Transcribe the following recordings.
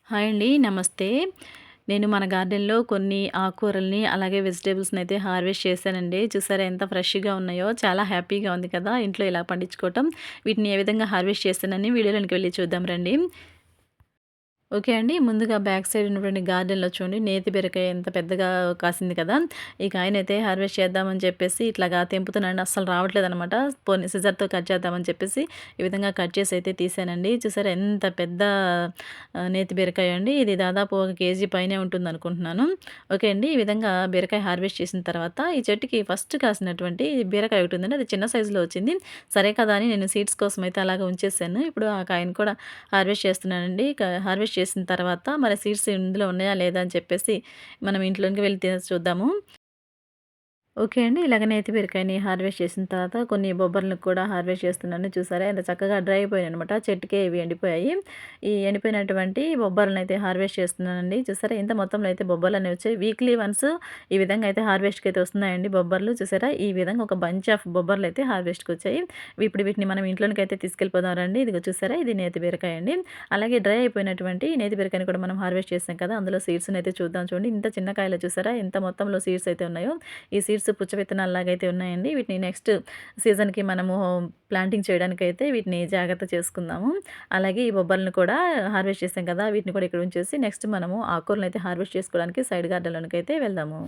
Hi అండి. నమస్తే. నేను మన గార్డెన్‌లో కొన్ని ఆకుకూరల్ని, అలాగే వెజిటబుల్స్‌ని అయితే హార్వెస్ట్ చేశానండి. చూసారా ఎంత ఫ్రెష్‌గా ఉన్నాయో! చాలా హ్యాపీగా ఉంది కదా! ఇంట్లో ఇలా పండించుకోవటం. వీటిని ఏ విధంగా హార్వెస్ట్ చేశానని వీడియోలోనికి వెళ్లి చూద్దాం రండి. ఓకే అండి. ముందుగా బ్యాక్ సైడ్ ఉన్నటువంటి గార్డెన్‌లో చూడండి నేతి బీరకాయ ఎంత పెద్దగా కాసింది కదా! ఈ కాయనైతే హార్వెస్ట్ చేద్దామని చెప్పేసి ఇట్లాగా తెంపుతున్నాను. అస్సలు రావట్లేదనమాట. పోనీ సిజర్‌తో కట్ చేద్దామని చెప్పేసి ఈ విధంగా కట్ చేసి అయితే తీసానండి. చూసారా ఎంత పెద్ద నేతి బీరకాయ అండి. ఇది దాదాపు 1 కేజీ పైనే ఉంటుందనుకుంటున్నాను. ఓకే అండి. ఈ విధంగా బీరకాయ హార్వెస్ట్ చేసిన తర్వాత ఈ చెట్టుకి ఫస్ట్ కాసినటువంటి బీరకాయ ఒకటి ఉందండి. అది చిన్న సైజులో వచ్చింది. సరే కదా అని నేను సీడ్స్ కోసం అయితే అలాగా ఉంచేసాను. ఇప్పుడు ఆ కాయను కూడా హార్వెస్ట్ చేస్తున్నానండి. హార్వెస్ట్ చేసిన తర్వాత మరి సీడ్స్ ఇందులో ఉన్నాయా లేదా అని చెప్పేసి మనం ఇంట్లోకి వెళ్లి చూద్దాము. ఓకే అండి. ఇలాగ నేతి బీరకాయని హార్వెస్ట్ చేసిన తర్వాత కొన్ని బొబ్బర్లను కూడా హార్వెస్ట్ చేస్తున్నాను. చూసారా ఎంత చక్కగా డ్రై అయిపోయాయనమాట. చెట్టుకే ఇవి ఎండిపోయాయి. ఈ ఎండిపోయినటువంటి బొబ్బర్లనైతే హార్వెస్ట్ చేస్తున్నానండి. చూసారా ఇంత మొత్తంలో అయితే బొబ్బర్లనేవి వచ్చాయి. వీక్లీ వన్స్ ఈ విధంగా అయితే హార్వెస్ట్‌కి అయితే వస్తున్నాయండి బొబ్బర్లు. చూసారా ఈ విధంగా ఒక బంచ్ ఆఫ్ బొబ్బర్లయితే హార్వెస్ట్‌కి వచ్చాయి. ఇప్పుడు వీటిని మనం ఇంట్లోనికైతే తీసుకెళ్ళిపోదాం రండి. ఇదిగో చూసారా ఇది నేతి బీరకాయ అండి. అలాగే డ్రై అయిపోయినటువంటి నేతి బీరకాయని కూడా మనం హార్వెస్ట్ చేసాం కదా! అందులో సీడ్స్‌నైతే చూద్దాం చూడండి. ఇంత చిన్న కాయలో చూసారా ఎంత మొత్తంలో సీడ్స్ అయితే ఉన్నాయో. ఈ సీడ్స్ పుచ్చ విత్తనాల్లాగైతే ఉన్నాయండి. వీటిని నెక్స్ట్ సీజన్‌కి మనము ప్లాంటింగ్ చేయడానికైతే వీటిని జాగ్రత్త చేసుకుందాము. అలాగే ఈ బొబ్బర్లను కూడా హార్వెస్ట్ చేసాం కదా! వీటిని కూడా ఇక్కడ ఉంచేసి నెక్స్ట్ మనము ఆకుకూరలనైతే హార్వెస్ట్ చేసుకోవడానికి సైడ్ గార్డెన్‌లోనికైతే వెళ్దాము.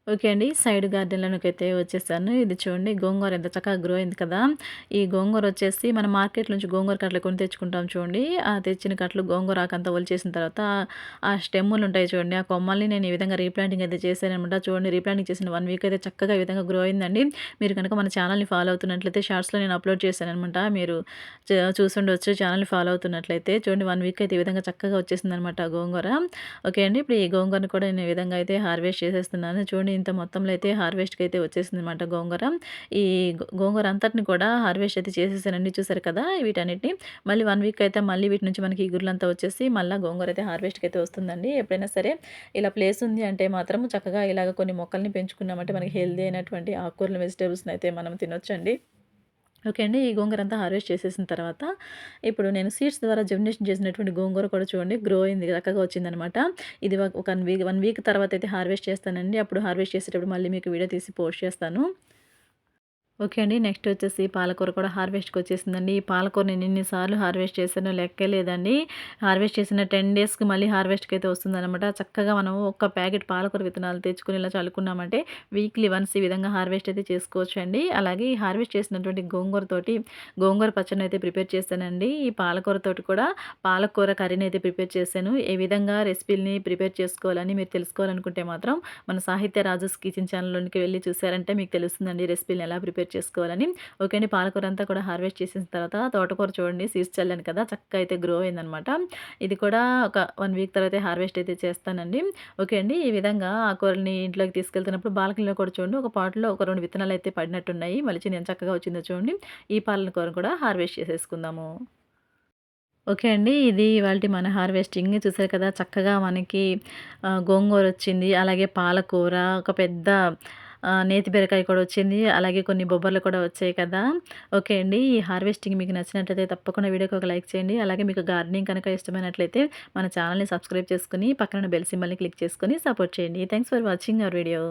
ఓకే అండి. సైడ్ గార్డెన్‌లోనికైతే వచ్చేసాను. ఇది చూడండి గోంగూర ఎంత చక్కగా గ్రో అయింది కదా! ఈ గోంగూర వచ్చేసి మనం మార్కెట్ నుంచి గోంగూర కట్టలు కొని తెచ్చుకుంటాం చూడండి. ఆ తెచ్చిన కట్టలు గోంగూర ఆకంతా ఒలిచేసిన తర్వాత ఆ స్టెమ్ములుంటాయి చూడండి. ఆ కొమ్మల్ని నేను ఈ విధంగా రీప్లాంటింగ్ అయితే చేశాననమాట. చూడండి రీప్లాంటింగ్ చేసిన 1 వీక్ అయితే చక్కగా ఈ విధంగా గ్రో అయిందండి. మీరు కనుక మన ఛానల్‌ని ఫాలో అవుతున్నట్లయితే షార్ట్స్‌లో నేను అప్లోడ్ చేశాననమాట. మీరు చూసుండొచ్చు ఛానల్‌ని ఫాలో అవుతున్నట్లయితే. చూడండి 1 వీక్ అయితే ఈ విధంగా చక్కగా వచ్చేసిందనమాట గోంగూర. ఓకే అండి. ఇప్పుడు ఈ గోంగూరను కూడా నేను ఈ విధంగా అయితే హార్వెస్ట్ చేసేస్తున్నాను. చూడండి ఇంత మొత్తంలో అయితే హార్వెస్ట్‌కి అయితే వచ్చేసిందనమాట గోంగూర. ఈ గోంగూర అంతటిని కూడా హార్వెస్ట్ అయితే చేసేసానండి. చూసారు కదా! వీటన్నిటిని మళ్ళీ 1 వీక్ అయితే మళ్ళీ వీటి నుంచి మనకి ఇగుర్లంతా వచ్చేసి మళ్ళా గోంగూర అయితే హార్వెస్ట్‌కి అయితే వస్తుందండి. ఎప్పుడైనా సరే ఇలా ప్లేస్ ఉంది అంటే మాత్రం చక్కగా ఇలాగ కొన్ని మొక్కల్ని పెంచుకున్నామంటే మనకి హెల్తీ అయినటువంటి ఆకుకూరలు, వెజిటబుల్స్‌ని అయితే మనం తినొచ్చండి. ఓకే అండి. ఈ గోంగూర అంతా హార్వెస్ట్ చేసేసిన తర్వాత, ఇప్పుడు నేను సీడ్స్ ద్వారా జెర్మినేషన్ చేసినటువంటి గోంగూర కూడా చూడండి గ్రో అయింది. చక్కగా వచ్చిందనమాట. ఇది ఒక 1 వీక్ తర్వాత అయితే హార్వెస్ట్ చేస్తానండి. అప్పుడు హార్వెస్ట్ చేసేటప్పుడు మళ్ళీ మీకు వీడియో తీసి పోస్ట్ చేస్తాను. ఓకే అండి. నెక్స్ట్ వచ్చేసి పాలకూర కూడా హార్వెస్ట్‌కొచ్చేసిందండి. ఈ పాలకూర నేను ఎన్ని సార్లు హార్వెస్ట్ చేశానో లెక్కే లేదండి. హార్వెస్ట్ చేసిన 10 డేస్‌కి మళ్ళీ హార్వెస్ట్‌కైతే వస్తుందనమాట. చక్కగా మనము ఒక్క ప్యాకెట్ పాలకూర విత్తనాలు తెచ్చుకొని ఇలా చల్లుకున్నామంటే వీక్లీ వన్స్ ఈ విధంగా హార్వెస్ట్ అయితే చేసుకోవచ్చండి. అలాగే ఈ హార్వెస్ట్ చేసినటువంటి గోంగూరతోటి గోంగూర పచ్చడినైతే ప్రిపేర్ చేశానండి. ఈ పాలకూరతోటి కూడా పాలకూర కర్రీనైతే ప్రిపేర్ చేశాను. ఏ విధంగా రెసిపీలని ప్రిపేర్ చేసుకోవాలని మీరు తెలుసుకోవాలనుకుంటే మాత్రం మన సాహిత్య రాజుస్ కిచెన్ ఛానల్‌లోనికి వెళ్లి చూసారంటే మీకు తెలుస్తుందండి రెసిపీలని ఎలా ప్రిపేర్ చేసుకోవాలని. ఓకే అండి. పాలకూర అంతా కూడా హార్వెస్ట్ చేసిన తర్వాత తోటకూర చూడండి సీడ్స్ చల్లాను కదా! చక్కగా అయితే గ్రో అయిందనమాట. ఇది కూడా ఒక 1 వీక్ తర్వాతే హార్వెస్ట్ అయితే చేస్తానండి. ఓకే అండి. ఈ విధంగా ఆ కూరని ఇంట్లోకి తీసుకెళ్తున్నప్పుడు బాల్కనీలో కూడా చూడండి ఒక పాట్‌లో ఒక 2 విత్తనాలైతే పడినట్టున్నాయి. మొలిచింది ఎంత చక్కగా వచ్చిందో చూడండి. ఈ పాలకూర కూడా హార్వెస్ట్ చేసేసుకుందాము. ఓకే అండి. ఇది ఇవాల్టి మన హార్వెస్టింగ్ చూసారు కదా! చక్కగా మనకి గోంగూరొచ్చింది. అలాగే పాలకూర, ఒక పెద్ద నేతి బీరకాయ కూడా వచ్చింది. అలాగే కొన్ని బొబ్బర్లు కూడా వచ్చాయి కదా! ఓకే అండి. ఈ హార్వెస్టింగ్ మీకు నచ్చినట్లయితే తప్పకుండా వీడియోకి ఒక లైక్ చేయండి. అలాగే మీకు గార్డెనింగ్ కనుక ఇష్టమైనట్లయితే మన ఛానెల్‌ని సబ్స్క్రైబ్ చేసుకొని పక్కనున్న బెల్ సింబల్‌ని క్లిక్ చేసుకొని సపోర్ట్ చేయండి. Thanks for watching our video.